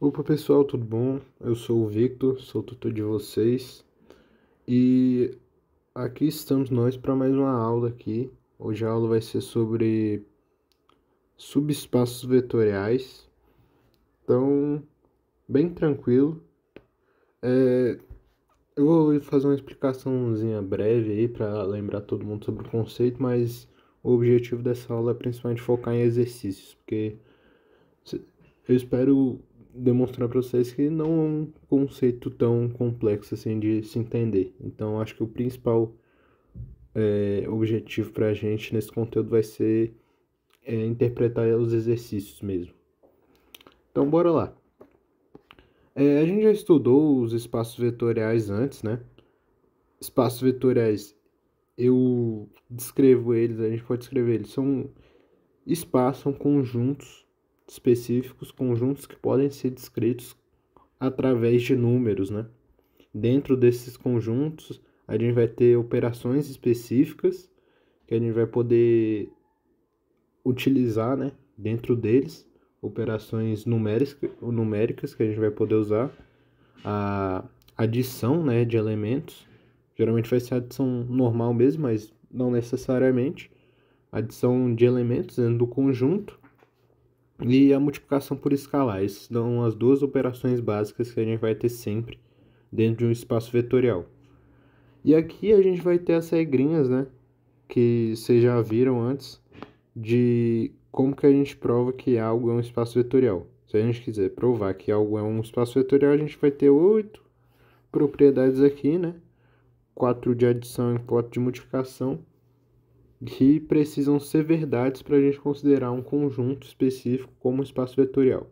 Opa pessoal, tudo bom? Eu sou o Victor, sou o tutor de vocês e aqui estamos nós para mais uma aula aqui. Hoje a aula vai ser sobre subespaços vetoriais, então bem tranquilo. Eu vou fazer uma explicaçãozinha breve aí para lembrar todo mundo sobre o conceito, mas o objetivo dessa aula é principalmente focar em exercícios, porque eu espero demonstrar para vocês que não é um conceito tão complexo assim de se entender. Então, acho que o principal objetivo para a gente nesse conteúdo vai ser interpretar os exercícios mesmo. Então, bora lá. A gente já estudou os espaços vetoriais antes, né? Espaços vetoriais, eu descrevo eles, a gente pode descrever eles, são espaços, são conjuntos específicos, conjuntos que podem ser descritos através de números, né? Dentro desses conjuntos, a gente vai ter operações específicas que a gente vai poder utilizar, né? Dentro deles, operações numéricas que a gente vai poder usar, a adição, né, de elementos. Geralmente vai ser adição normal mesmo, mas não necessariamente. Adição de elementos dentro do conjunto e a multiplicação por escalar. Essas são as duas operações básicas que a gente vai ter sempre dentro de um espaço vetorial. E aqui a gente vai ter as regrinhas, né, que vocês já viram antes, de como que a gente prova que algo é um espaço vetorial. Se a gente quiser provar que algo é um espaço vetorial, a gente vai ter 8 propriedades aqui, né, 4 de adição e 4 de multiplicação, que precisam ser verdades para a gente considerar um conjunto específico como espaço vetorial.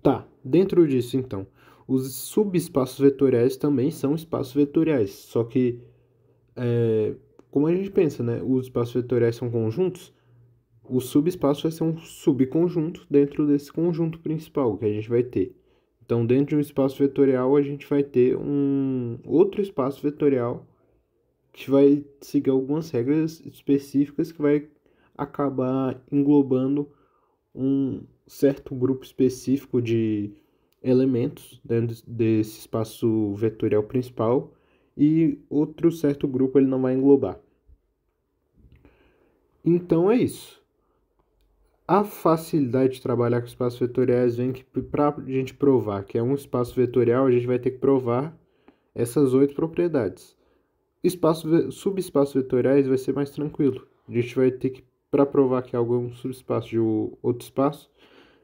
Tá, dentro disso então, os subespaços vetoriais também são espaços vetoriais, só que como a gente pensa, né? Os espaços vetoriais são conjuntos, o subespaço vai ser um subconjunto dentro desse conjunto principal que a gente vai ter. Então, dentro de um espaço vetorial, a gente vai ter um outro espaço vetorial que vai seguir algumas regras específicas que vai acabar englobando um certo grupo específico de elementos dentro desse espaço vetorial principal e outro certo grupo ele não vai englobar. Então é isso. A facilidade de trabalhar com espaços vetoriais vem que para a gente provar que é um espaço vetorial, a gente vai ter que provar essas 8 propriedades. Subespaços vetoriais vai ser mais tranquilo. A gente vai ter que, para provar que algo é um subespaço de outro espaço,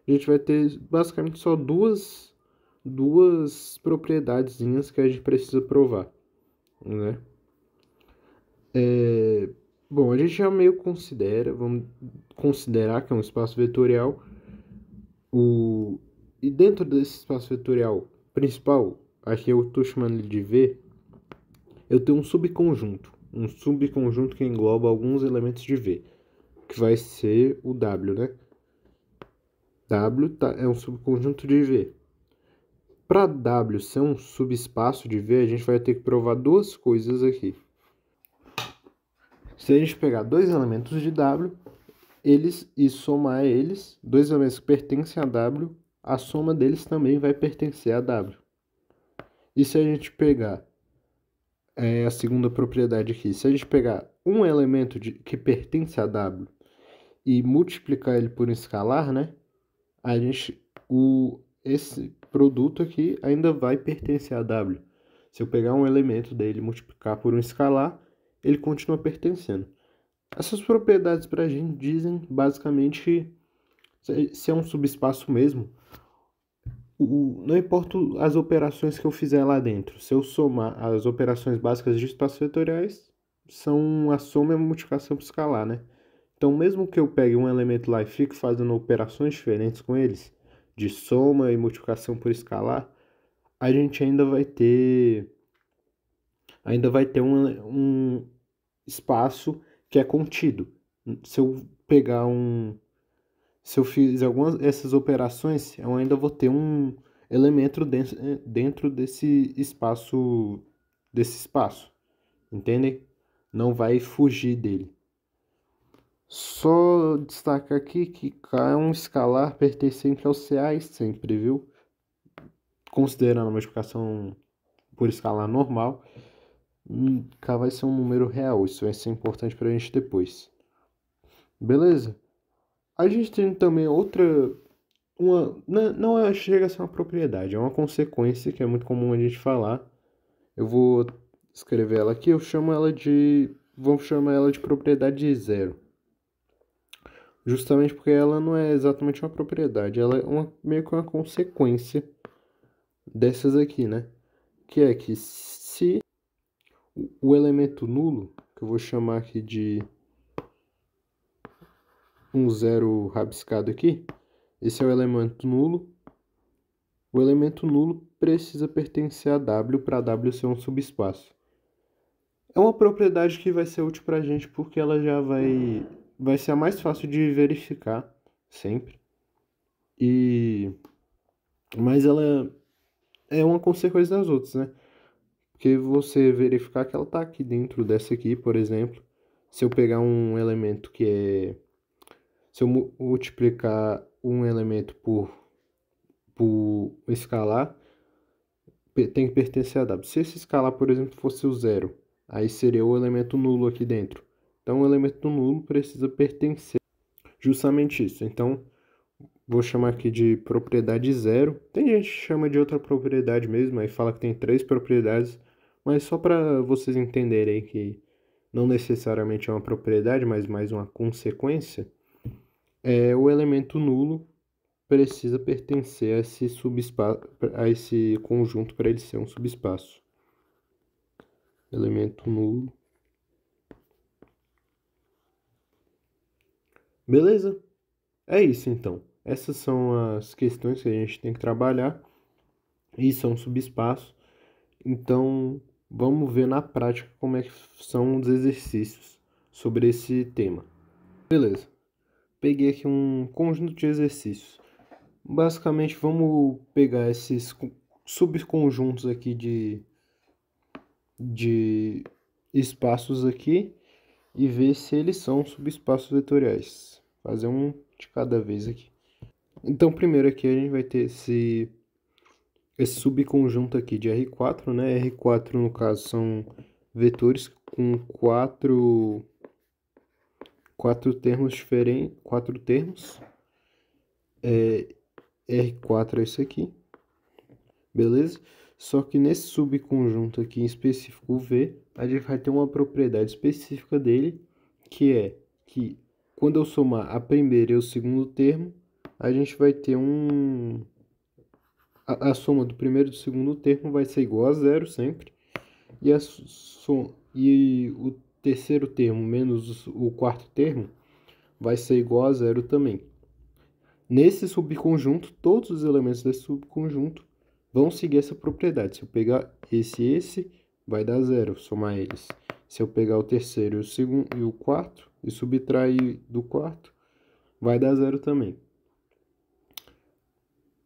a gente vai ter basicamente só duas propriedadezinhas que a gente precisa provar, né? Bom, a gente já meio vamos considerar que é um espaço vetorial. E dentro desse espaço vetorial principal, aqui eu estou chamando ele de V, eu tenho um subconjunto que engloba alguns elementos de V, que vai ser o W, né? É um subconjunto de V. Para W ser um subespaço de V, a gente vai ter que provar duas coisas aqui. Se a gente pegar dois elementos de W, e somar eles, dois elementos que pertencem a W, a soma deles também vai pertencer a W. E se a gente pegar a segunda propriedade aqui, se a gente pegar um elemento que pertence a W e multiplicar ele por um escalar, né? Esse produto aqui ainda vai pertencer a W. Se eu pegar um elemento dele e multiplicar por um escalar, ele continua pertencendo. Essas propriedades para a gente dizem basicamente se é um subespaço mesmo. Não importa as operações que eu fizer lá dentro. Se eu somar as operações básicas de espaços vetoriais, são a soma e a multiplicação por escalar, né? Então, mesmo que eu pegue um elemento lá e fique fazendo operações diferentes com eles, de soma e multiplicação por escalar, a gente ainda vai ter um espaço que é contido. Se eu pegar se eu fizer algumas dessas operações, eu ainda vou ter um elemento dentro desse espaço, entendem? Não vai fugir dele. Só destacar aqui que K é um escalar pertencente aos reais sempre, viu? Considerando a multiplicação por escalar normal, K vai ser um número real. Isso vai ser importante para a gente depois. Beleza? A gente tem também outra. Não chega a ser uma propriedade, é uma consequência que é muito comum a gente falar. Eu vou escrever ela aqui, eu chamo ela de. Vamos chamar ela de propriedade zero. Justamente porque ela não é exatamente uma propriedade, ela é meio que uma consequência dessas aqui, né? Que é que se o elemento nulo, que eu vou chamar aqui de um zero rabiscado aqui, esse é o elemento nulo. O elemento nulo precisa pertencer a W para W ser um subespaço. É uma propriedade que vai ser útil para a gente porque ela já vai ser a mais fácil de verificar sempre. Mas ela é uma consequência das outras, né? Porque você verificar que ela está aqui dentro dessa aqui, por exemplo, se eu pegar um elemento que é... Se eu multiplicar um elemento por escalar, tem que pertencer a W. Se esse escalar, por exemplo, fosse o zero, aí seria o elemento nulo aqui dentro. Então, o elemento nulo precisa pertencer justamente isso. Então, vou chamar aqui de propriedade zero. Tem gente que chama de outra propriedade mesmo, aí fala que tem 3 propriedades, mas só para vocês entenderem que não necessariamente é uma propriedade, mas mais uma consequência, o elemento nulo precisa pertencer a esse subespaço, a esse conjunto para ele ser um subespaço. Elemento nulo. Beleza? É isso então. Essas são as questões que a gente tem que trabalhar e são subespaços. Então, vamos ver na prática como é que são os exercícios sobre esse tema. Beleza. Peguei aqui um conjunto de exercícios. Basicamente, vamos pegar esses subconjuntos aqui de espaços aqui e ver se eles são subespaços vetoriais. Fazer um de cada vez aqui. Então, primeiro aqui a gente vai ter esse subconjunto aqui de R4, né? R4, no caso, são vetores com quatro termos diferentes, quatro termos. R4 é isso aqui, beleza? Só que nesse subconjunto aqui em específico, o V, a gente vai ter uma propriedade específica dele, que é que quando eu somar a primeira e o segundo termo, a gente vai ter a soma do primeiro e do segundo termo vai ser igual a zero sempre, e o terceiro termo menos o quarto termo vai ser igual a zero também. Nesse subconjunto, todos os elementos desse subconjunto vão seguir essa propriedade. Se eu pegar esse, vai dar zero, somar eles. Se eu pegar o terceiro e o segundo e o quarto e subtrair do quarto, vai dar zero também.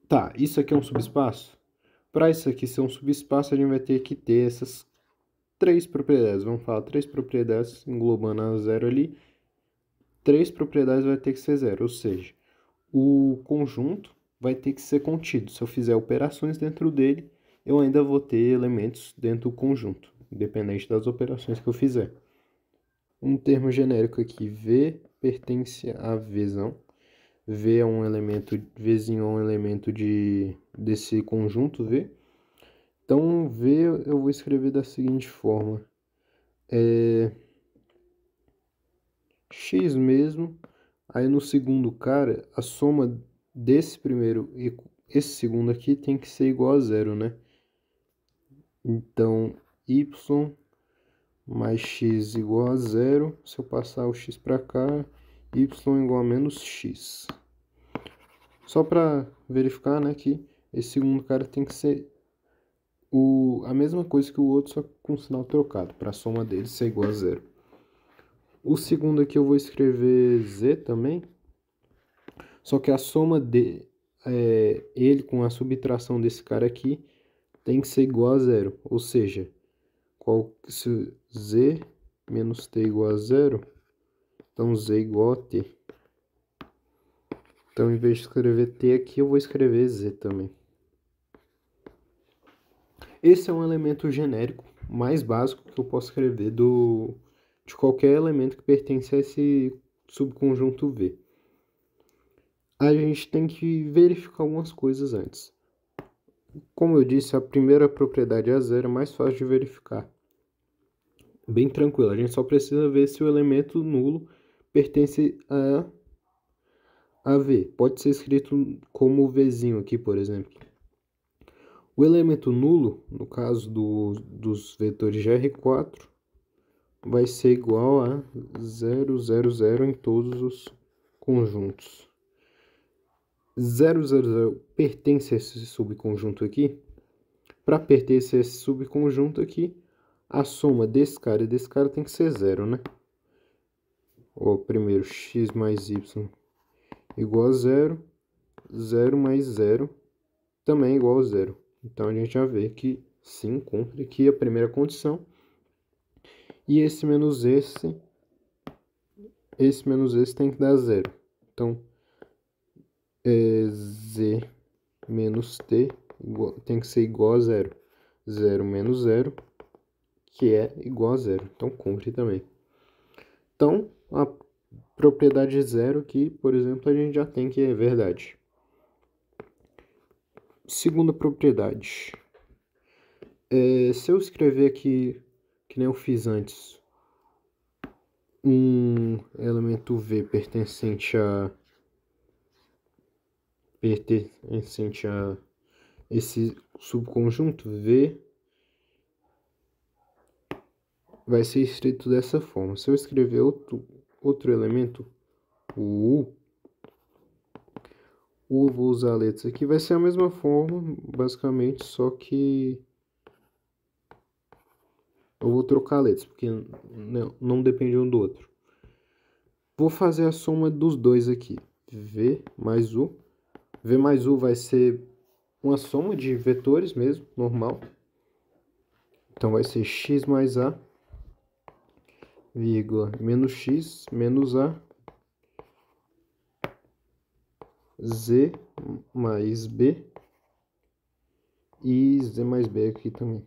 Tá, isso aqui é um subespaço? Para isso aqui ser um subespaço, a gente vai ter que ter essas 3 propriedades. Vamos falar 3 propriedades, englobando a zero ali. 3 propriedades vai ter que ser zero, ou seja, o conjunto vai ter que ser contido. Se eu fizer operações dentro dele, eu ainda vou ter elementos dentro do conjunto, independente das operações que eu fizer. Um termo genérico aqui, V, pertence a Vzão. V é um elemento, Vzinho é um elemento desse conjunto V. Então, V eu vou escrever da seguinte forma. X mesmo. Aí no segundo cara, a soma desse primeiro e esse segundo aqui tem que ser igual a zero, né? Então, y mais x igual a zero. Se eu passar o x para cá, y igual a menos x. Só para verificar, né, que esse segundo cara tem que ser a mesma coisa que o outro, só com sinal trocado, para a soma deles ser igual a zero. O segundo aqui eu vou escrever z também, só que a soma ele com a subtração desse cara aqui tem que ser igual a zero. Ou seja, se z menos t igual a zero, Então Z igual a T. Então, em vez de escrever T aqui, eu vou escrever Z também. Esse é um elemento genérico mais básico que eu posso escrever de qualquer elemento que pertence a esse subconjunto V. A gente tem que verificar algumas coisas antes. Como eu disse, a primeira propriedade é a zero, é mais fácil de verificar. Bem tranquilo, a gente só precisa ver se o elemento nulo pertence a V. Pode ser escrito como Vzinho aqui, por exemplo. O elemento nulo, no caso dos vetores de R4, vai ser igual a 0, 0, 0 em todos os conjuntos. 0, 0, 0 pertence a esse subconjunto aqui. Para pertencer a esse subconjunto aqui, a soma desse cara e desse cara tem que ser 0, né? Ó, primeiro, x mais y igual a 0, 0 mais 0 também é igual a 0. Então, a gente já vê que sim, cumpre aqui a primeira condição. E esse menos esse tem que dar 0. Então, z menos t tem que ser igual a 0. 0 menos 0, que é igual a 0. Então, cumpre também. Então, a propriedade 0 aqui, por exemplo, a gente já tem que é verdade. Segunda propriedade. Se eu escrever aqui, que nem eu fiz antes, um elemento V pertencente a esse subconjunto V, vai ser escrito dessa forma. Se eu escrever outro elemento, o U, eu vou usar letras aqui, vai ser a mesma forma, basicamente, só que eu vou trocar letras, porque não depende um do outro. Vou fazer a soma dos dois aqui. V mais U. V mais U vai ser uma soma de vetores mesmo, normal. Então, vai ser x mais A, vírgula, menos x, menos A, z mais B, e z mais B aqui também.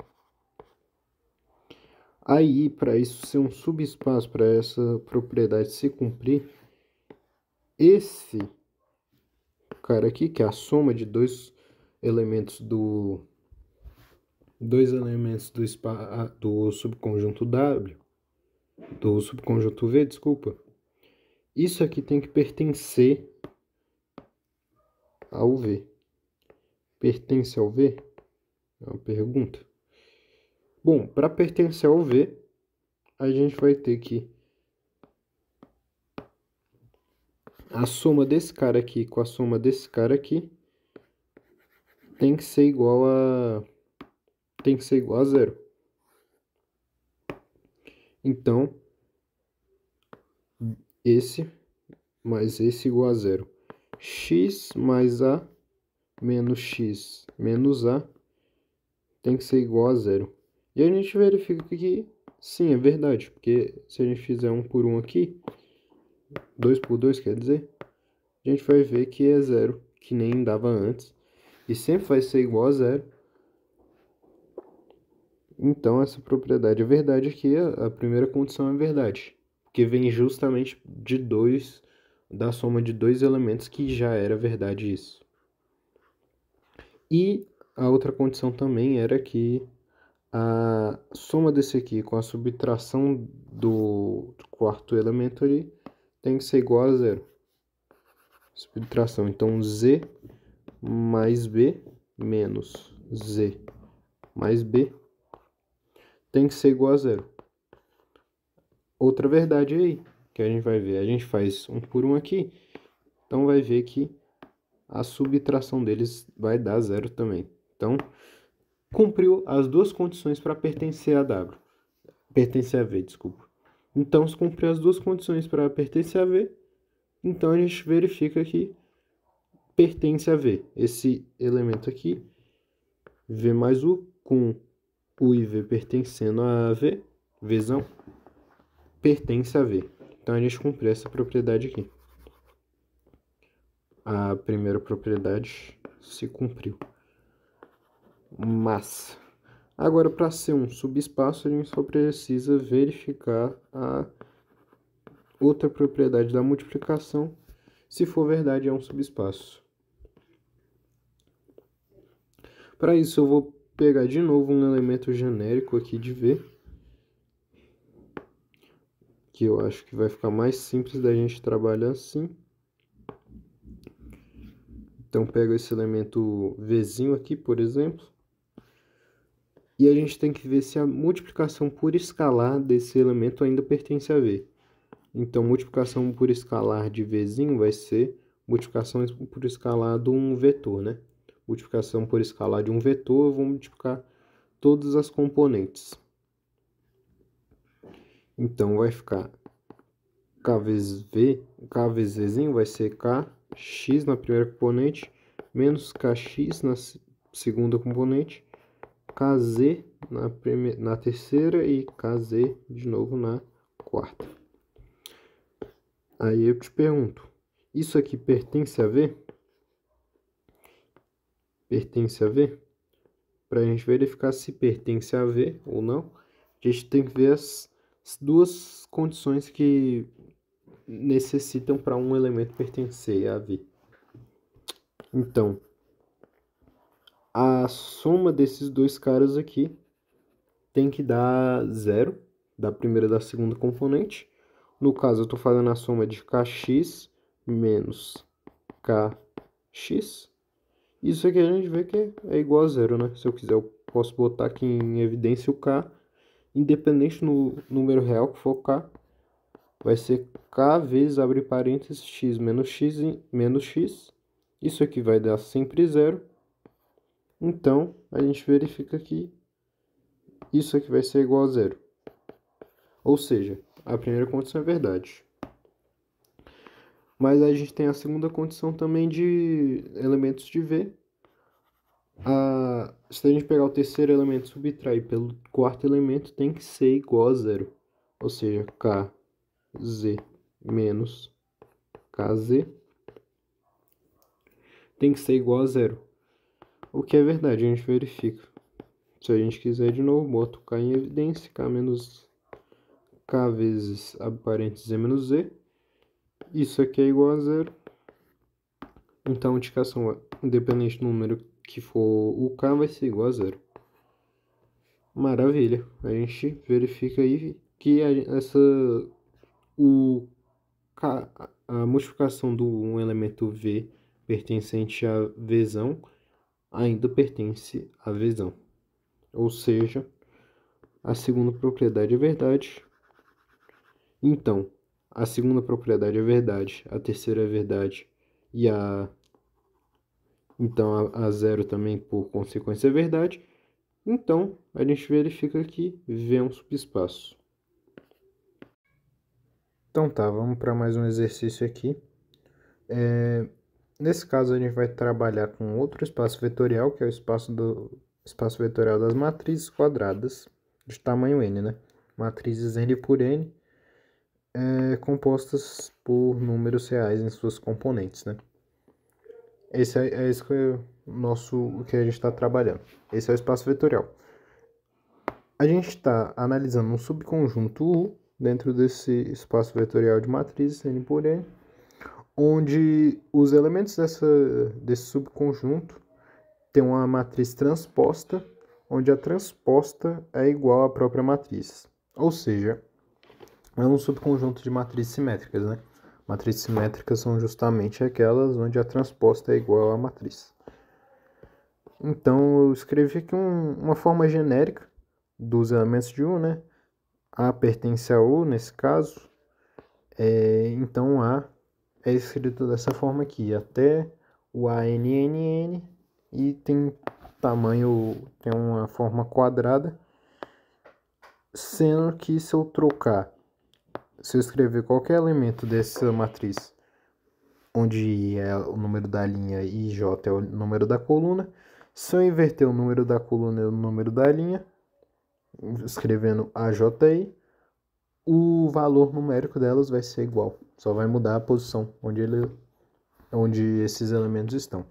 Aí, para isso ser um subespaço, para essa propriedade se cumprir, esse cara aqui, que é a soma de dois elementos do subconjunto W, do subconjunto V, desculpa, isso aqui tem que pertencer ao V. Pertence ao V? É uma pergunta. Bom, para pertencer ao V, a gente vai ter que a soma desse cara aqui com a soma desse cara aqui tem que ser igual a 0. Então, esse mais esse igual a 0. X mais A menos X menos A tem que ser igual a 0. E a gente verifica que sim, é verdade, porque se a gente fizer 1 por 1 aqui, 2 por 2 quer dizer, a gente vai ver que é 0, que nem dava antes, e sempre vai ser igual a 0. Então, essa propriedade é verdade aqui, a primeira condição é verdade, porque vem justamente da soma de dois elementos que já era verdade isso. E a outra condição também era que a soma desse aqui com a subtração do quarto elemento ali tem que ser igual a 0. Subtração, então z mais b menos z mais b tem que ser igual a 0. Outra verdade aí, que a gente vai ver, a gente faz 1 por 1 aqui, então vai ver que a subtração deles vai dar 0 também. Então, cumpriu as duas condições para pertencer a W. Pertencer a V, desculpa. Então, se cumprir as duas condições para pertencer a V, então a gente verifica que pertence a V. Esse elemento aqui, V mais U, com U e V pertencendo a V, Vzão, pertence a V. Então a gente cumpriu essa propriedade aqui. A primeira propriedade se cumpriu. Mas, agora para ser um subespaço, a gente só precisa verificar a outra propriedade da multiplicação. Se for verdade, é um subespaço. Para isso, eu vou pegar de novo um elemento genérico aqui de V, que eu acho que vai ficar mais simples da gente trabalhar assim. Então, pego esse elemento Vzinho aqui, por exemplo. E a gente tem que ver se a multiplicação por escalar desse elemento ainda pertence a V. Então, multiplicação por escalar de Vzinho vai ser multiplicação por escalar de um vetor, né? Multiplicação por escalar de um vetor, eu vou multiplicar todas as componentes. Então, vai ficar K vezes V, K vezes Vzinho vai ser Kx na primeira componente, menos Kx na segunda componente, Kz na terceira e Kz de novo na quarta. Aí eu te pergunto, isso aqui pertence a V? Pertence a V? Para a gente verificar se pertence a V ou não, a gente tem que ver as duas condições que necessitam para um elemento pertencer a V. Então, a soma desses dois caras aqui tem que dar zero, da primeira e da segunda componente. No caso, eu estou fazendo a soma de Kx menos Kx. Isso aqui a gente vê que é igual a zero, né? Se eu quiser, eu posso botar aqui em evidência o K, independente do número real que for K, vai ser K vezes, abre parênteses, x menos x. Isso aqui vai dar sempre zero. Então, a gente verifica que isso aqui vai ser igual a zero. Ou seja, a primeira condição é verdade. Mas a gente tem a segunda condição também de elementos de V. Se a gente pegar o terceiro elemento e subtrair pelo quarto elemento, tem que ser igual a zero. Ou seja, Kz menos Kz tem que ser igual a zero. O que é verdade, a gente verifica. Se a gente quiser de novo, boto K em evidência, K menos K vezes, abre parênteses, Z menos Z. Isso aqui é igual a zero. Então, a indicação, independente do número que for o K, vai ser igual a zero. Maravilha. A gente verifica aí que a multiplicação de um elemento V pertencente a Vzão ainda pertence a Vzão. Ou seja, a segunda propriedade é verdade. Então, a segunda propriedade é verdade, a terceira é verdade e então a zero também por consequência é verdade. Então, a gente verifica que V é um subespaço. Então tá, vamos para mais um exercício aqui. Nesse caso, a gente vai trabalhar com outro espaço vetorial, que é o espaço vetorial das matrizes quadradas de tamanho n, né? Matrizes n por n, compostas por números reais em suas componentes, né? Esse é o que a gente está trabalhando. Esse é o espaço vetorial. A gente está analisando um subconjunto U dentro desse espaço vetorial de matrizes n por n, onde os elementos desse subconjunto têm uma matriz transposta, onde a transposta é igual à própria matriz. Ou seja, é um subconjunto de matrizes simétricas, né? Matrizes simétricas são justamente aquelas onde a transposta é igual à matriz. Então, eu escrevi aqui uma forma genérica dos elementos de U, né? A pertence a U, nesse caso. Então, A é escrito dessa forma aqui, até o ANNN, e tem tamanho, tem uma forma quadrada, sendo que se eu escrever qualquer elemento dessa matriz, onde I é o número da linha e J é o número da coluna, se eu inverter o número da coluna e o número da linha, escrevendo AJI, o valor numérico delas vai ser igual. Só vai mudar a posição onde esses elementos estão.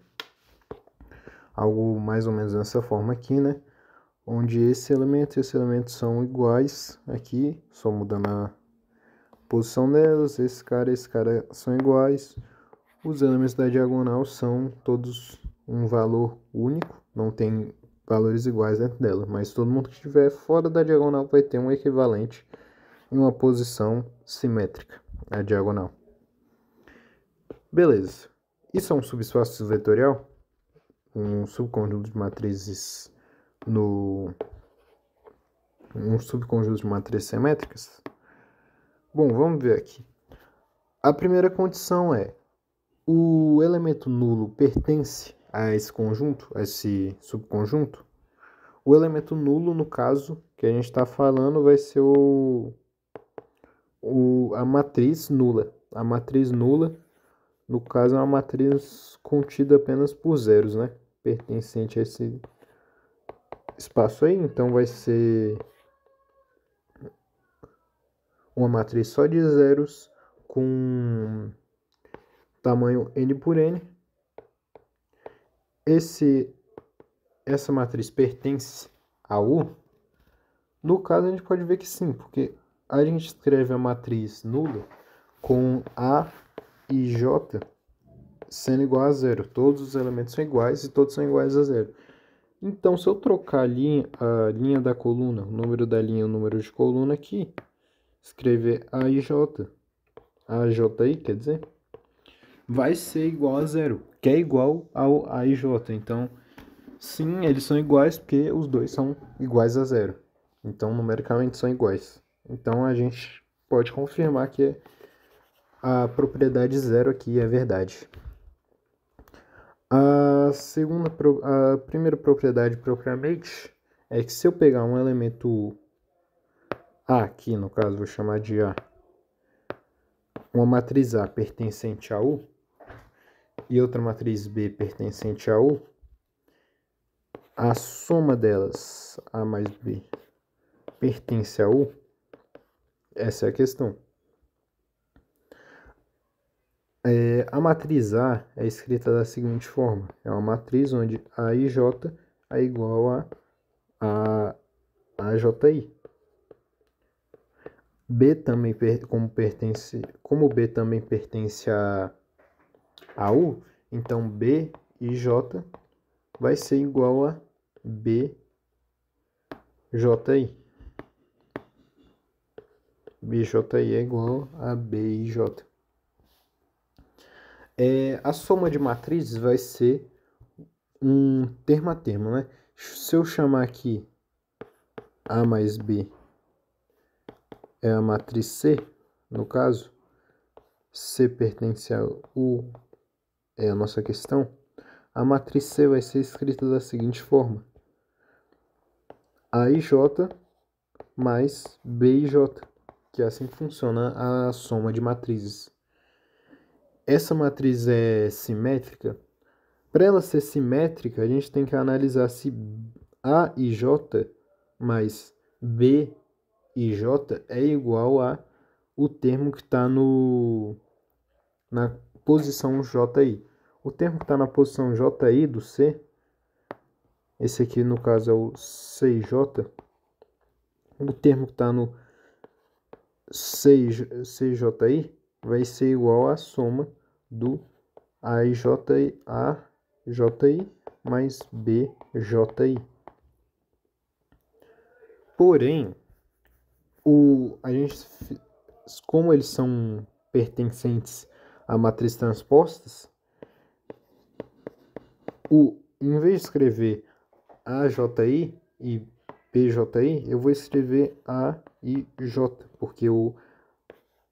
Algo mais ou menos dessa forma aqui, né? Onde esse elemento e esse elemento são iguais aqui, só mudando a posição delas. Esse cara e esse cara são iguais. Os elementos da diagonal são todos um valor único, não tem valores iguais dentro dela, mas todo mundo que estiver fora da diagonal vai ter um equivalente em uma posição simétrica, a diagonal. Beleza. Isso é um subespaço vetorial? Um subconjunto de matrizes um subconjunto de matrizes simétricas? Bom, vamos ver aqui. A primeira condição é: o elemento nulo pertence a esse conjunto, a esse subconjunto? O elemento nulo, no caso que a gente está falando, vai ser a matriz nula. A matriz nula, no caso, é uma matriz contida apenas por zeros, né? Pertencente a esse espaço aí, então vai ser uma matriz só de zeros com tamanho n por n. Essa matriz pertence a U? No caso, a gente pode ver que sim, porque a gente escreve a matriz nula com A e J sendo igual a zero. Todos os elementos são iguais e todos são iguais a zero. Então, se eu trocar a linha da coluna, o número da linha e o número de coluna aqui, escrever A e J, AJI, quer dizer, vai ser igual a zero, que é igual ao A e J. Então, sim, eles são iguais porque os dois são iguais a zero. Então, numericamente são iguais. Então, a gente pode confirmar que a propriedade zero aqui é verdade. A primeira propriedade propriamente é que se eu pegar um elemento A aqui, no caso, vou chamar de A, uma matriz A pertencente a U e outra matriz B pertencente a U, a soma delas, A mais B, pertence a U? Essa é a questão. A matriz A é escrita da seguinte forma: é uma matriz onde A e J é igual a AJI. B também, como B também pertence a U, então B e J vai ser igual a BJI. BJI é igual a BIJ. A soma de matrizes vai ser um termo a termo, né? Se eu chamar aqui A mais B é a matriz C, no caso, C pertence a U, é a nossa questão, a matriz C vai ser escrita da seguinte forma: AIJ mais BIJ, que é assim que funciona a soma de matrizes. Essa matriz é simétrica. Para ela ser simétrica, a gente tem que analisar se A e J mais B e J é igual a o termo que está na posição JI. O termo que está na posição JI do C, esse aqui no caso é o CJ, o termo que está no CJI vai ser igual à soma do AJI mais BJI. Porém, como eles são pertencentes a matrizes transpostas, em vez de escrever AJI e BJI, eu vou escrever A e J, porque o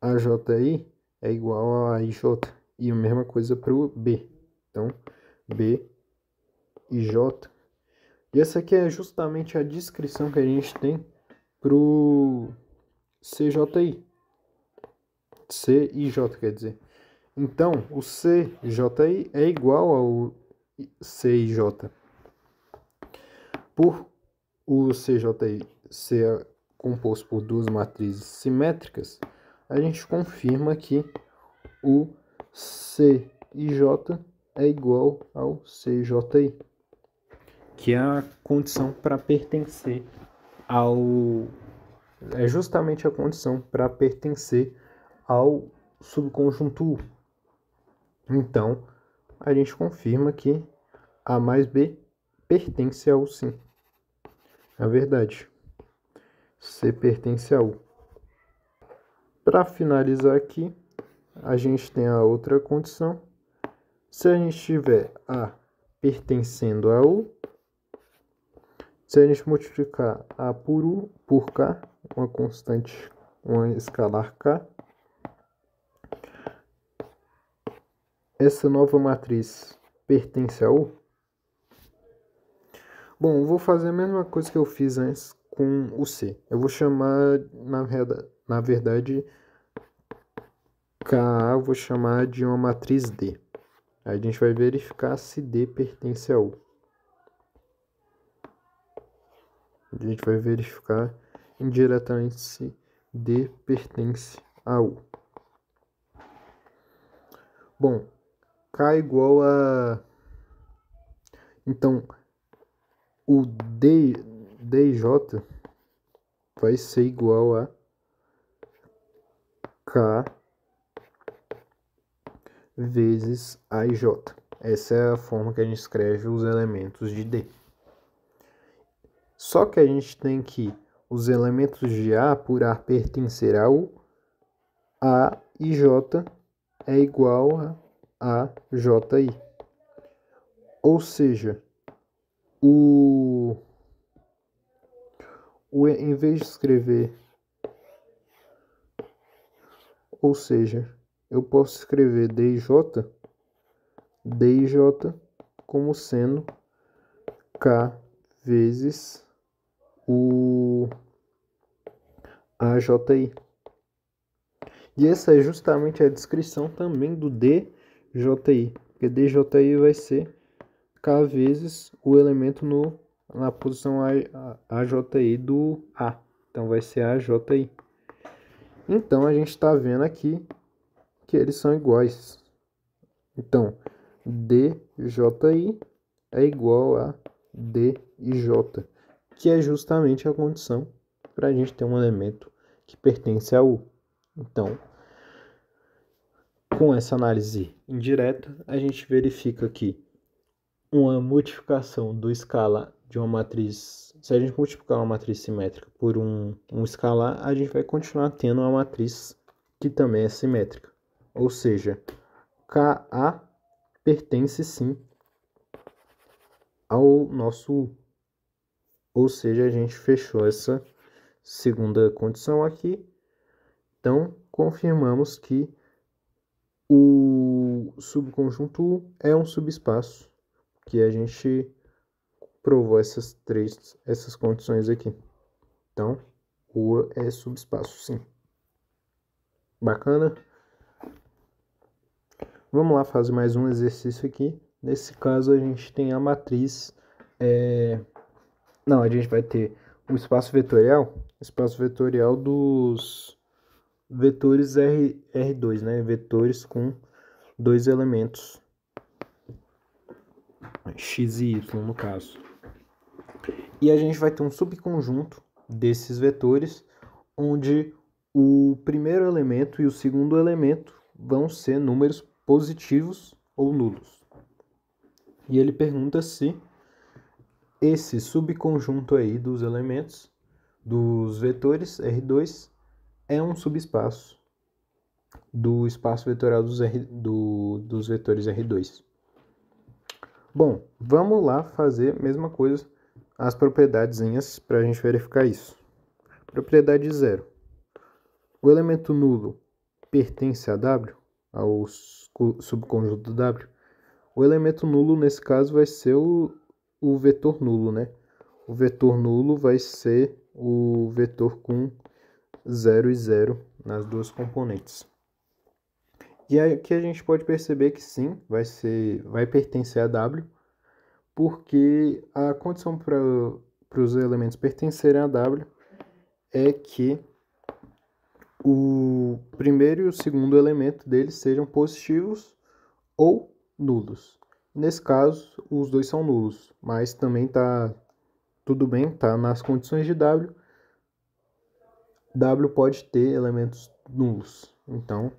AJI é igual a AIJ, e a mesma coisa para o B. Então, B e J. E essa aqui é justamente a descrição que a gente tem para o CJI. CIJ, quer dizer. Então, o CJI é igual ao CIJ. Por o CJI ser composto por duas matrizes simétricas, a gente confirma que o CIJ é igual ao CJI, que é a condição para pertencer ao... É justamente a condição para pertencer ao subconjunto U. Então, a gente confirma que A mais B pertence a U, sim. É verdade. C pertence a U. Para finalizar aqui, a gente tem a outra condição. Se a gente tiver A pertencendo a U, se a gente multiplicar A por U por K, uma constante, uma escalar K, essa nova matriz pertence a U? Bom, eu vou fazer a mesma coisa que eu fiz antes com o C. Eu vou chamar, na verdade, KA eu vou chamar de uma matriz D. Aí a gente vai verificar se D pertence a U. A gente vai verificar indiretamente se D pertence a U. Bom, K igual a... Então, o DJ vai ser igual a K vezes AJ. Essa é a forma que a gente escreve os elementos de D. Só que a gente tem que os elementos de A, por A pertencer a U, A e J é igual a AJI. Ou seja, em vez de escrever, ou seja, eu posso escrever DJ como sendo K vezes o AJI. E essa é justamente a descrição também do DJI, porque DJI vai ser K vezes o elemento na posição AJI do A. Então vai ser AJI. Então a gente está vendo aqui que eles são iguais. Então DJI é igual a DIJ, que é justamente a condição para a gente ter um elemento que pertence a U. Então, com essa análise indireta, a gente verifica que uma multiplicação do escalar de uma matriz, se a gente multiplicar uma matriz simétrica por um escalar, a gente vai continuar tendo uma matriz que também é simétrica. Ou seja, KA pertence sim ao nosso U. Ou seja, a gente fechou essa segunda condição aqui. Então, confirmamos que o subconjunto U é um subespaço, que a gente provou essas condições aqui. Então, U é subespaço, sim. Bacana? Vamos lá fazer mais um exercício aqui. Nesse caso, a gente tem a matriz... Não, a gente vai ter o espaço vetorial dos vetores R2, né? Vetores com dois elementos, x e y no caso. E a gente vai ter um subconjunto desses vetores, onde o primeiro elemento e o segundo elemento vão ser números positivos ou nulos. E ele pergunta se esse subconjunto aí dos elementos, dos vetores R2, é um subespaço do espaço vetorial dos vetores R2. Bom, vamos lá fazer a mesma coisa, as propriedadezinhas para a gente verificar isso. Propriedade 0. O elemento nulo pertence a W, ao subconjunto W. O elemento nulo, nesse caso, vai ser o vetor nulo, né? O vetor nulo vai ser o vetor com 0 e 0 nas duas componentes. E aqui a gente pode perceber que sim, vai pertencer a W, porque a condição para os elementos pertencerem a W é que o primeiro e o segundo elemento deles sejam positivos ou nulos. Nesse caso, os dois são nulos, mas também tá tudo bem, tá nas condições de W. W pode ter elementos nulos. Então,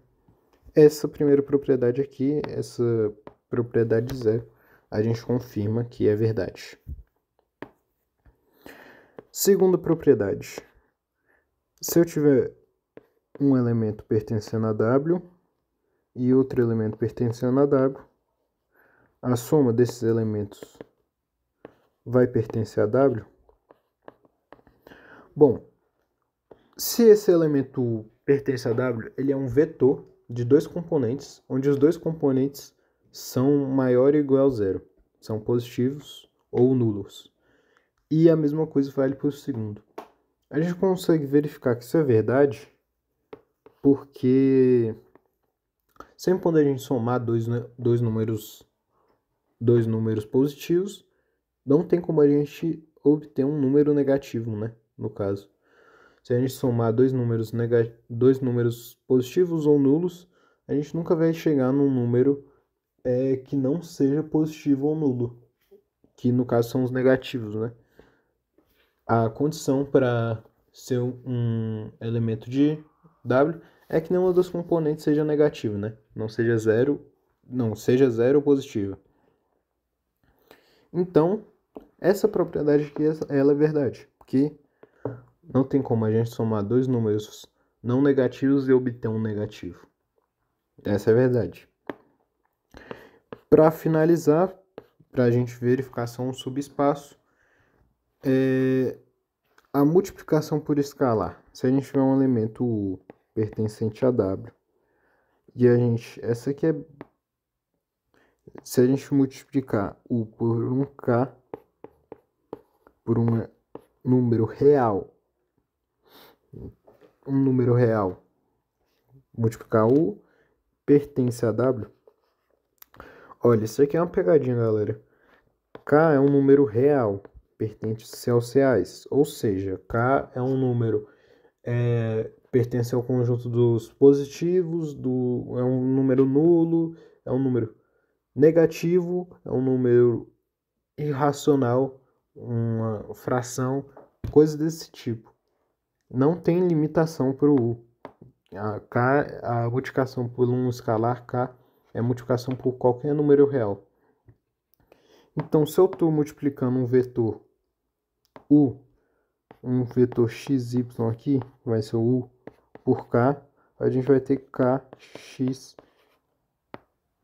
essa primeira propriedade aqui, essa propriedade zero, a gente confirma que é verdade. Segunda propriedade. Se eu tiver um elemento pertencendo a W e outro elemento pertencendo a W, a soma desses elementos vai pertencer a W? Bom, se esse elemento pertence a W, ele é um vetor de dois componentes, onde os dois componentes são maior ou igual a zero, são positivos ou nulos. E a mesma coisa vale para o segundo. A gente consegue verificar que isso é verdade porque sempre quando a gente somar dois números positivos, não tem como a gente obter um número negativo, né? No caso. Se a gente somar dois números positivos ou nulos, a gente nunca vai chegar num número que não seja positivo ou nulo, que no caso são os negativos, né? A condição para ser um elemento de W é que nenhuma dos componentes seja negativo, né? Seja zero ou positivo. Então, essa propriedade aqui, ela é verdade, porque não tem como a gente somar dois números não negativos e obter um negativo. Essa é a verdade. Para finalizar, para a gente verificar só um subespaço, a multiplicação por escalar. Se a gente tiver um elemento U pertencente a W, e essa aqui se a gente multiplicar U por um K, por um número real, multiplicar U pertence a W. Olha, isso aqui é uma pegadinha, galera. K é um número real, pertence aos reais. Ou seja, K é um número, pertence ao conjunto dos positivos, é um número nulo, é um número negativo, é um número irracional, uma fração, coisas desse tipo. Não tem limitação para o U. A multiplicação por um escalar K é multiplicação por qualquer número real. Então, se eu estou multiplicando um vetor U, um vetor XY aqui, vai ser o U por K, a gente vai ter KX,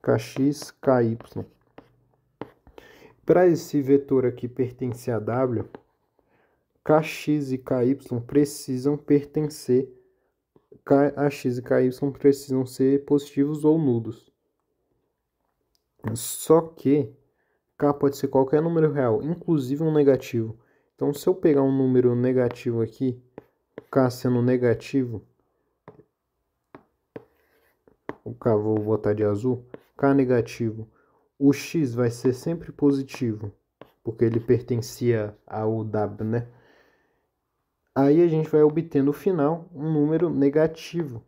KY. Para esse vetor aqui pertencer a W, KX e KY precisam pertencer, KX e KY precisam ser positivos ou nulos. Só que K pode ser qualquer número real, inclusive um negativo. Então, se eu pegar um número negativo aqui, K sendo negativo, o K vou botar de azul, K negativo, o X vai ser sempre positivo, porque ele pertencia ao W, né? Aí a gente vai obter no final um número negativo.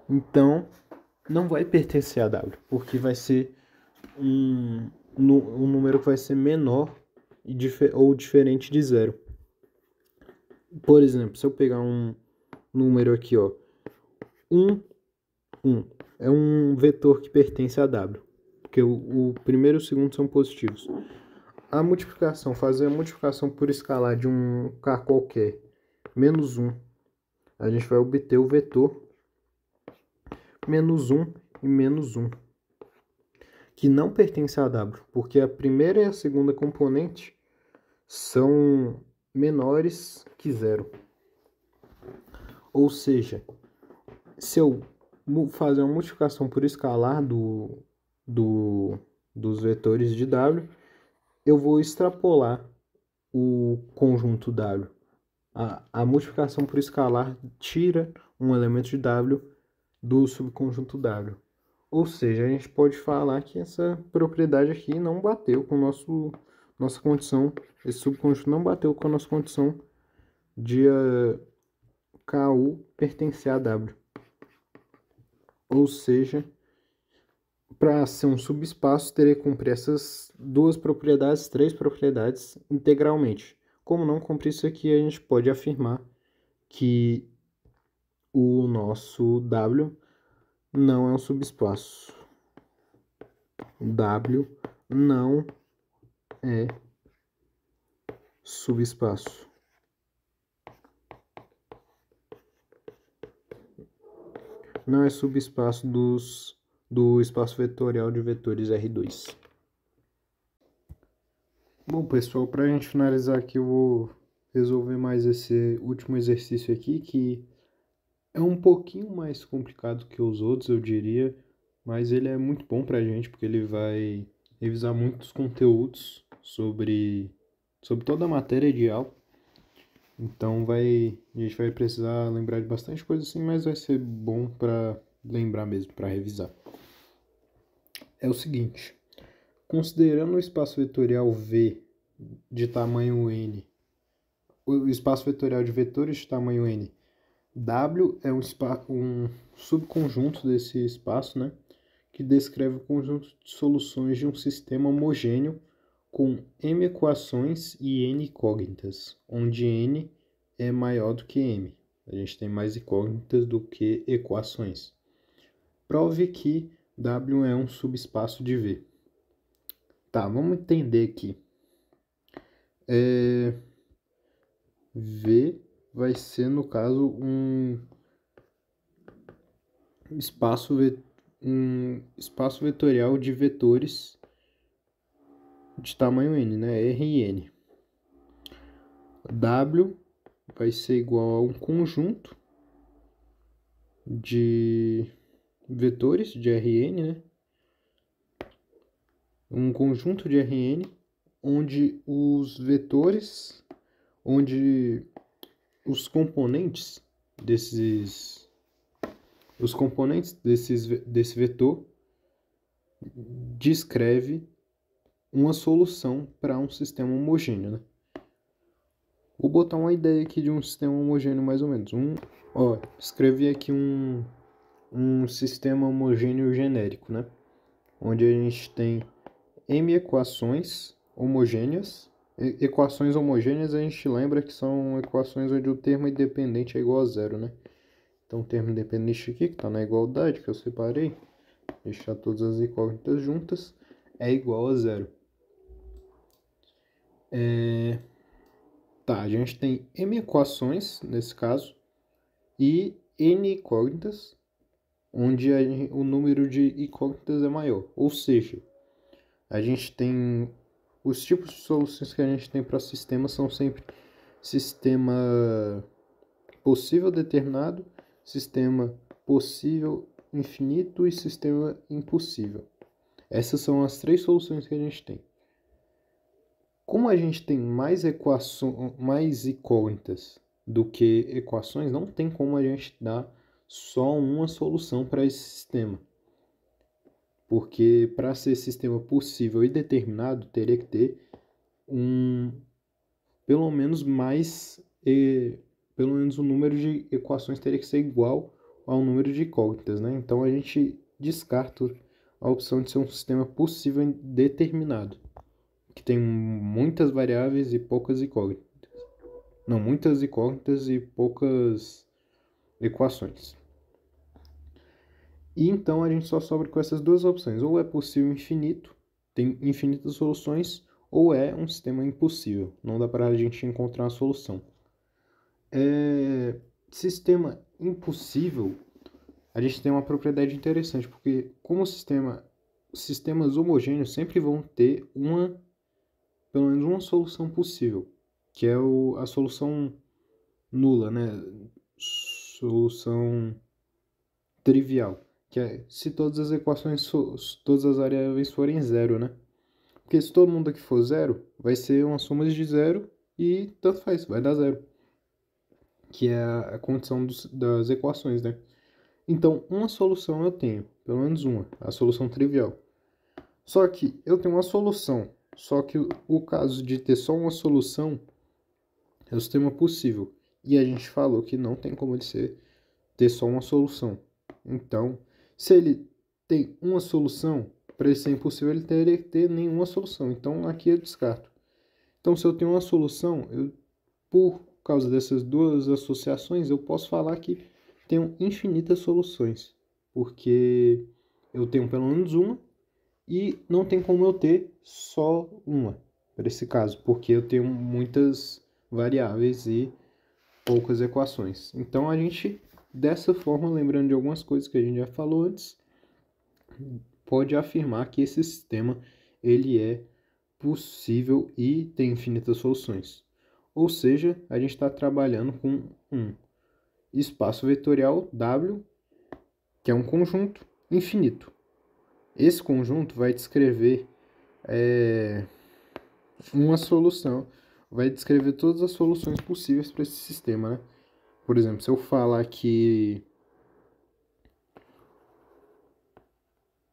Então, não vai pertencer a W, porque vai ser um número que vai ser menor ou diferente de zero. Por exemplo, se eu pegar um número aqui, ó, 1, é um vetor que pertence a W, porque o primeiro e o segundo são positivos. Fazer a multiplicação por escalar de um K qualquer, menos 1, a gente vai obter o vetor menos 1 e menos 1, que não pertence a W, porque a primeira e a segunda componente são menores que zero. Ou seja, se eu fazer uma multiplicação por escalar dos vetores de W, eu vou extrapolar o conjunto W. A multiplicação por escalar tira um elemento de W do subconjunto W. Ou seja, a gente pode falar que essa propriedade aqui não bateu com nossa condição, esse subconjunto não bateu com a nossa condição de KU pertencer a W. Ou seja, para ser um subespaço, teria que cumprir essas três propriedades integralmente. Como não cumprir isso aqui, a gente pode afirmar que o nosso W não é um subespaço. W não é subespaço. Não é subespaço do espaço vetorial de vetores R2. Bom, pessoal, para a gente finalizar aqui, eu vou resolver mais esse último exercício aqui, que é um pouquinho mais complicado que os outros, eu diria, mas ele é muito bom para a gente, porque ele vai revisar muitos conteúdos sobre toda a matéria ideal. Então a gente vai precisar lembrar de bastante coisa assim, mas vai ser bom para lembrar mesmo, para revisar. É o seguinte, considerando o espaço vetorial V de tamanho n, o espaço vetorial de vetores de tamanho n, W é um subconjunto desse espaço, né, que descreve o conjunto de soluções de um sistema homogêneo com m equações e n incógnitas, onde n é maior do que m. A gente tem mais incógnitas do que equações. Prove que W é um subespaço de V. Tá, vamos entender aqui. V vai ser, no caso, um espaço vetorial de vetores de tamanho n, né? R e n. W vai ser igual a um conjunto de vetores de Rn, né? Um conjunto de Rn onde os componentes desse vetor descreve uma solução para um sistema homogêneo, né? Vou botar uma ideia aqui de um sistema homogêneo mais ou menos. Escrevi aqui um sistema homogêneo genérico, né? Onde a gente tem m equações homogêneas. Equações homogêneas a gente lembra que são equações onde o termo independente é igual a zero, né? Então o termo independente aqui, que está na igualdade, que eu separei, deixar todas as incógnitas juntas, é igual a zero. Tá, a gente tem m equações, nesse caso, e n incógnitas, onde o número de incógnitas é maior. Ou seja, a gente tem os tipos de soluções que a gente tem para sistemas são sempre sistema possível determinado, sistema possível infinito e sistema impossível. Essas são as três soluções que a gente tem. Como a gente tem mais incógnitas do que equações, não tem como a gente dar só uma solução para esse sistema. Porque para ser sistema possível e determinado, teria que ter pelo menos o número de equações teria que ser igual ao número de incógnitas, né? Então a gente descarta a opção de ser um sistema possível e determinado, que tem muitas variáveis e poucas incógnitas. Não, muitas incógnitas e poucas equações. E então a gente só sobra com essas duas opções. Ou é possível infinito, tem infinitas soluções, ou é um sistema impossível. Não dá para a gente encontrar uma solução. Sistema impossível, a gente tem uma propriedade interessante, porque como sistemas homogêneos sempre vão ter pelo menos uma solução possível, que é a solução nula, né? Solução trivial, que é se todas as equações, todas as variáveis forem zero, né? Porque se todo mundo aqui for zero, vai ser uma soma de zero e tanto faz, vai dar zero, que é a condição das equações, né? Então, uma solução eu tenho, pelo menos uma, a solução trivial. Só que eu tenho uma solução, só que o caso de ter só uma solução é o sistema possível. E a gente falou que não tem como ele ter só uma solução. Então, se ele tem uma solução, para ele ser impossível, ele teria que ter nenhuma solução. Então, aqui eu descarto. Então, se eu tenho uma solução, por causa dessas duas associações, eu posso falar que tenho infinitas soluções. Porque eu tenho pelo menos uma e não tem como eu ter só uma, para esse caso, porque eu tenho muitas variáveis e poucas equações. Então, a gente, dessa forma, lembrando de algumas coisas que a gente já falou antes, pode afirmar que esse sistema ele é possível e tem infinitas soluções. Ou seja, a gente está trabalhando com um espaço vetorial W, que é um conjunto infinito. Esse conjunto vai descrever uma solução, vai descrever todas as soluções possíveis para esse sistema, né? Por exemplo, se eu falar que...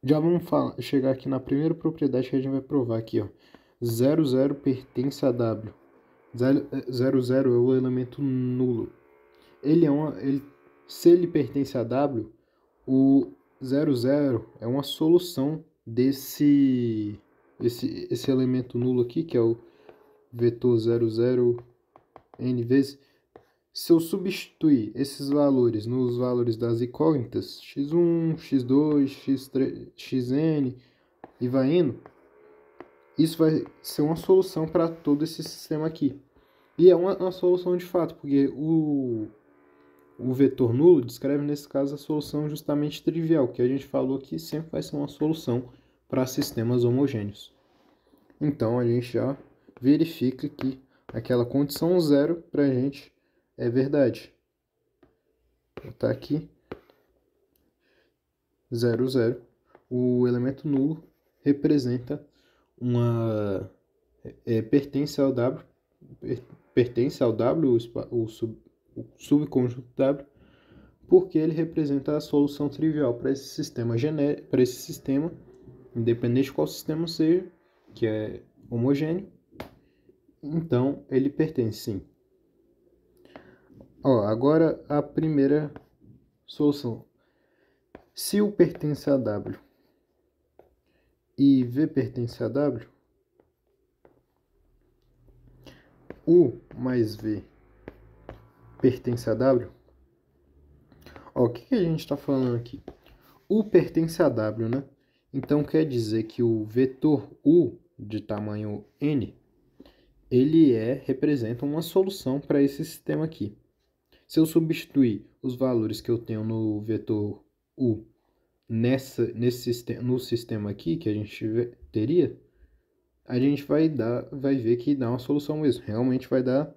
Já vamos chegar aqui na primeira propriedade que a gente vai provar aqui, ó. 00 pertence a W. 00 é o elemento nulo. Se ele pertence a W, o 00 é uma solução esse elemento nulo aqui, que é o vetor 00 n vezes. Se eu substituir esses valores nos valores das incógnitas, x1, x2, x3, xn, e vai indo, isso vai ser uma solução para todo esse sistema aqui. E é uma solução de fato, porque o vetor nulo descreve, nesse caso, a solução justamente trivial, que a gente falou que sempre vai ser uma solução para sistemas homogêneos. Então, a gente já verifica que aquela condição zero para a gente é verdade. Vou botar aqui 0, 0. O elemento nulo representa pertence ao W, o subconjunto W, porque ele representa a solução trivial para esse sistema independente de qual sistema seja, que é homogêneo. Então, ele pertence, sim. Agora a primeira solução. Se U pertence a W e V pertence a W, U mais V pertence a W. O que a gente está falando aqui? U pertence a W, né? Então quer dizer que o vetor U de tamanho N, ele representa uma solução para esse sistema aqui. Se eu substituir os valores que eu tenho no vetor U no sistema aqui que a gente teria, a gente vai ver que dá uma solução mesmo. Realmente vai dar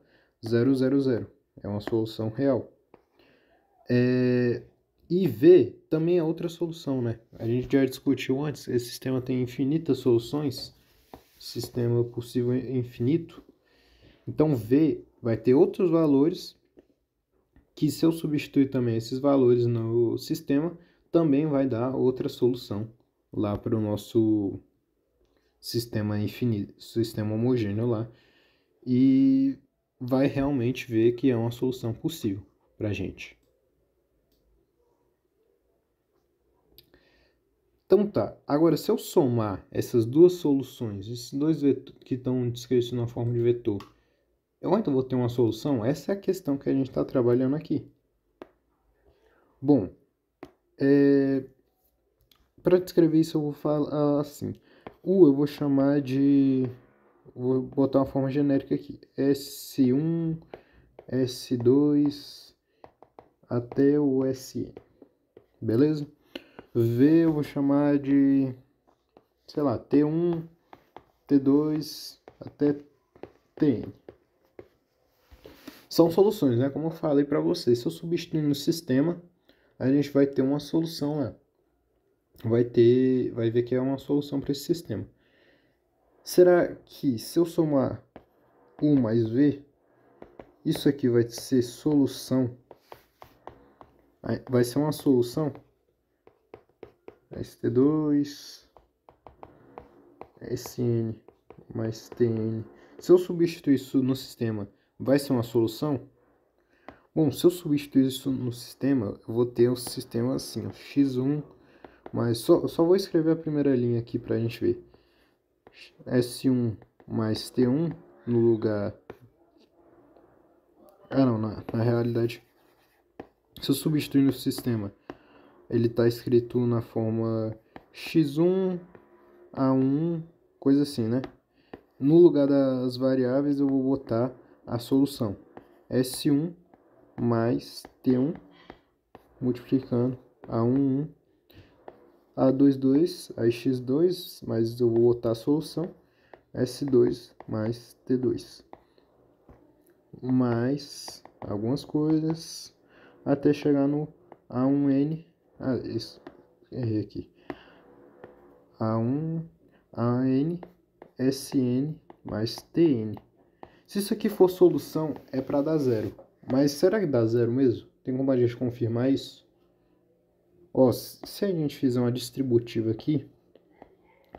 0, 0, 0. É uma solução real. E V também é outra solução, né? A gente já discutiu antes, esse sistema tem infinitas soluções, sistema possível infinito. Então V vai ter outros valores que, se eu substituir também esses valores no sistema, também vai dar outra solução lá para o nosso sistema infinito, sistema homogêneo lá. E vai realmente ver que é uma solução possível para a gente. Então tá, agora se eu somar essas duas soluções, esses dois vetores que estão descritos na forma de vetor, eu ainda vou ter uma solução? Essa é a questão que a gente está trabalhando aqui. Bom, para descrever isso eu vou falar assim. Eu vou chamar de... Vou botar uma forma genérica aqui. S1, S2, até o Sn. Beleza? V eu vou chamar de, sei lá, T1, T2, até Tn. São soluções, né? Como eu falei para vocês, se eu substituir no sistema, a gente vai ter uma solução lá. Vai ver que é uma solução para esse sistema. Será que se eu somar U mais V, isso aqui vai ser solução? Vai ser uma solução? ST2, Sn mais Tn. Se eu substituir isso no sistema, vai ser uma solução? Bom, se eu substituir isso no sistema, eu vou ter um sistema assim, ó, x1, mas só vou escrever a primeira linha aqui para a gente ver. S1 mais T1 no lugar... Ah, não, na realidade, se eu substituir no sistema, ele está escrito na forma x1, A1, coisa assim, né? No lugar das variáveis, eu vou botar a solução. S1 mais T1, multiplicando A1, A2, aí x2, mas eu vou botar a solução. S2 mais T2. Mais algumas coisas, até chegar no A1N. Ah, isso, errei aqui. A1, AN, SN mais TN. Se isso aqui for solução, é para dar zero. Mas será que dá zero mesmo? Tem como a gente confirmar isso? Ó, se a gente fizer uma distributiva aqui,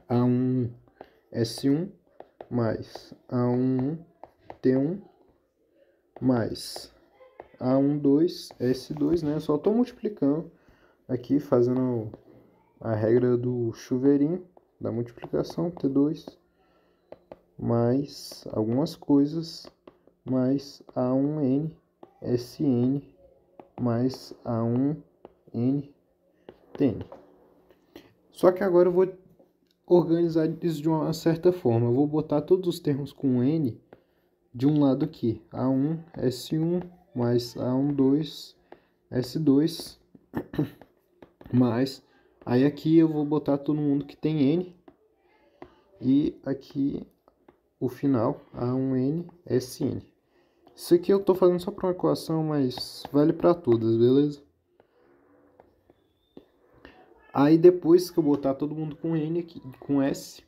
A1, S1 mais A1, T1 mais A12, S2, né? Eu só estou multiplicando aqui, fazendo a regra do chuveirinho, da multiplicação, T2, mais algumas coisas, mais A1N, SN, mais A1N, TN. Só que agora eu vou organizar isso de uma certa forma. Eu vou botar todos os termos com N de um lado aqui. A1, S1, mais A12, S2, mais... Aí aqui eu vou botar todo mundo que tem N. E aqui o final, A1N, SN. Isso aqui eu tô fazendo só para uma equação, mas vale para todas, beleza? Aí depois que eu botar todo mundo com N aqui, com S,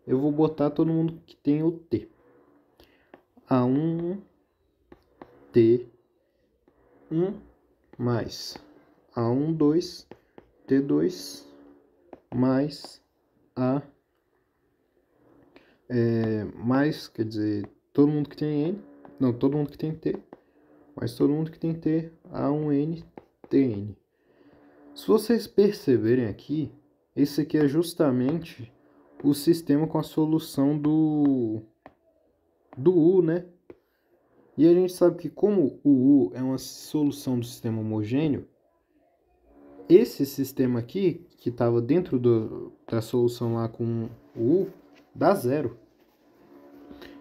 eu vou botar todo mundo que tem o T. A1, T1 mais A12, T2 mais A mais, quer dizer, todo mundo que tem N, não, todo mundo que tem T, mas todo mundo que tem T, A1N, TN. Se vocês perceberem aqui, esse aqui é justamente o sistema com a solução do U, né? E a gente sabe que como o U é uma solução do sistema homogêneo, esse sistema aqui, que estava dentro da solução lá com o U, dá zero.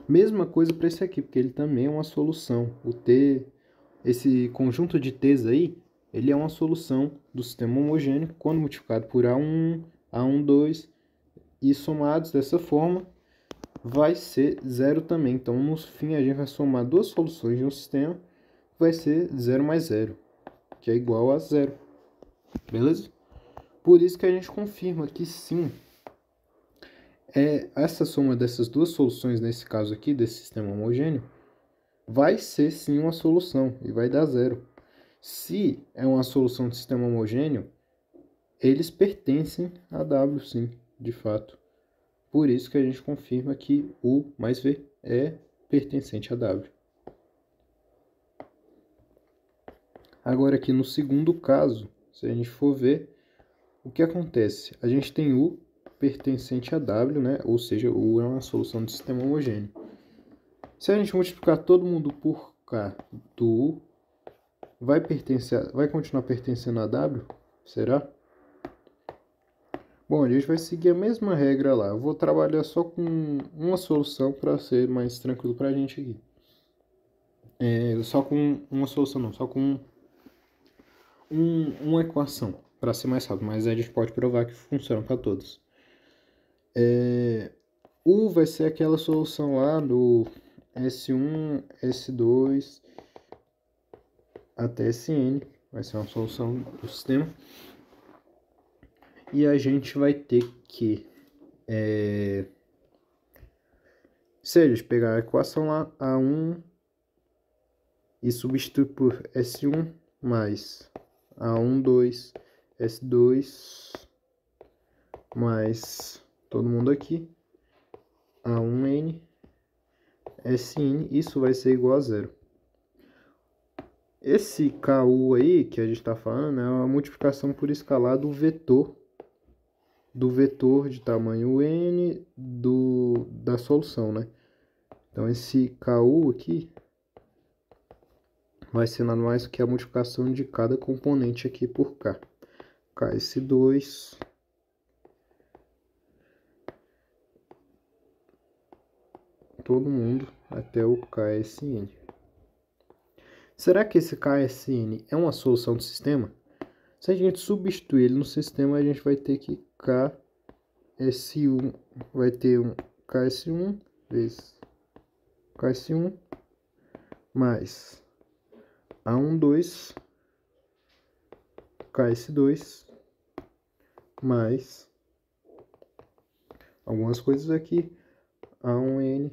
Mesma coisa para esse aqui, porque ele também é uma solução. O T, esse conjunto de T's aí, ele é uma solução do sistema homogêneo quando multiplicado por A1, A12 e somados dessa forma, vai ser zero também. Então, no fim, a gente vai somar duas soluções de um sistema, vai ser 0 mais 0, que é igual a zero. Beleza? Por isso que a gente confirma que sim, essa soma dessas duas soluções, nesse caso aqui, desse sistema homogêneo, vai ser sim uma solução e vai dar zero. Se é uma solução de sistema homogêneo, eles pertencem a W, sim, de fato. Por isso que a gente confirma que U mais V é pertencente a W. Agora aqui no segundo caso, se a gente for ver, o que acontece? A gente tem U pertencente a W, né? Ou seja, U é uma solução de sistema homogêneo. Se a gente multiplicar todo mundo por K do U, vai continuar pertencendo a W? Será? Bom, a gente vai seguir a mesma regra lá. Eu vou trabalhar só com uma solução para ser mais tranquilo para a gente aqui. Só com uma solução não, só com uma equação, para ser mais rápido. Mas a gente pode provar que funciona para todos. U vai ser aquela solução lá do S1, S2 até Sn. Vai ser uma solução do sistema. E a gente vai ter que... se a gente pegar a equação lá, A1 e substituir por S1 mais A12, S2 mais todo mundo aqui, A1N, Sn, isso vai ser igual a zero. Esse KU aí que a gente está falando é uma multiplicação por escalar do vetor de tamanho n da solução, né? Então esse KU aqui vai ser nada mais do que a multiplicação de cada componente aqui por K. KS2 todo mundo até o KSN. Será que esse KSN é uma solução do sistema? Se a gente substituir ele no sistema, a gente vai ter que KS1 vai ter um KS1 vezes KS1 mais A12 KS2 mais algumas coisas aqui A1N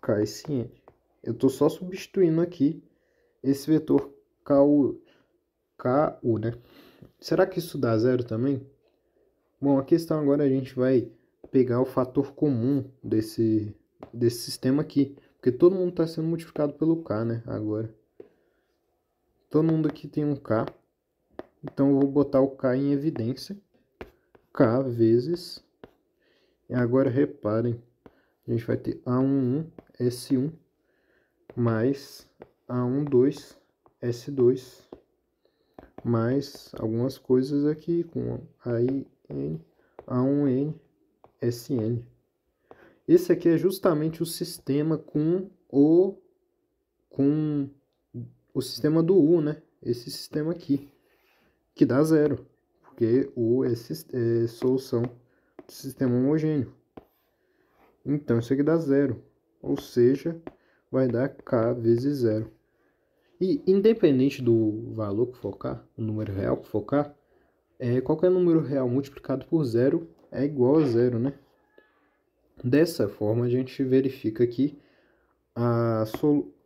KSN. Eu estou só substituindo aqui esse vetor KU, né? Será que isso dá zero também? Bom, a questão agora a gente vai pegar o fator comum desse sistema aqui. Porque todo mundo está sendo multiplicado pelo K, né? Agora. Todo mundo aqui tem um K. Então eu vou botar o K em evidência. K vezes. E agora reparem. A gente vai ter A11 S1 mais A12 S2 mais algumas coisas aqui com A1N SN. Esse aqui é justamente o sistema com o sistema do U, né? Esse sistema aqui, que dá zero, porque U é solução do sistema homogêneo. Então, isso aqui dá zero, ou seja, vai dar K vezes zero. E independente do valor que for K, o número real que for K, qualquer número real multiplicado por zero é igual a zero, né? Dessa forma, a gente verifica que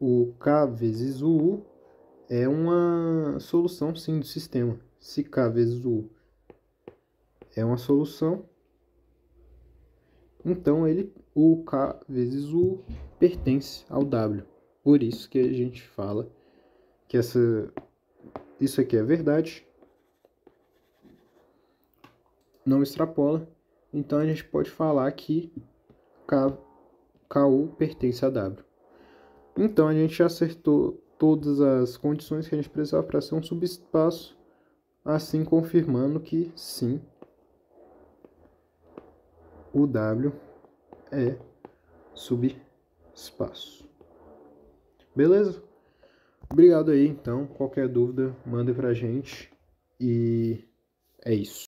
o K vezes o U é uma solução, sim, do sistema. Se K vezes o U é uma solução, então o K vezes o U pertence ao W. Por isso que a gente fala que isso aqui é verdade, não extrapola. Então a gente pode falar que KU pertence a W. Então a gente já acertou todas as condições que a gente precisava para ser um subespaço, assim confirmando que sim, o W é subespaço. Beleza? Obrigado aí, então. Qualquer dúvida, manda pra gente. E é isso.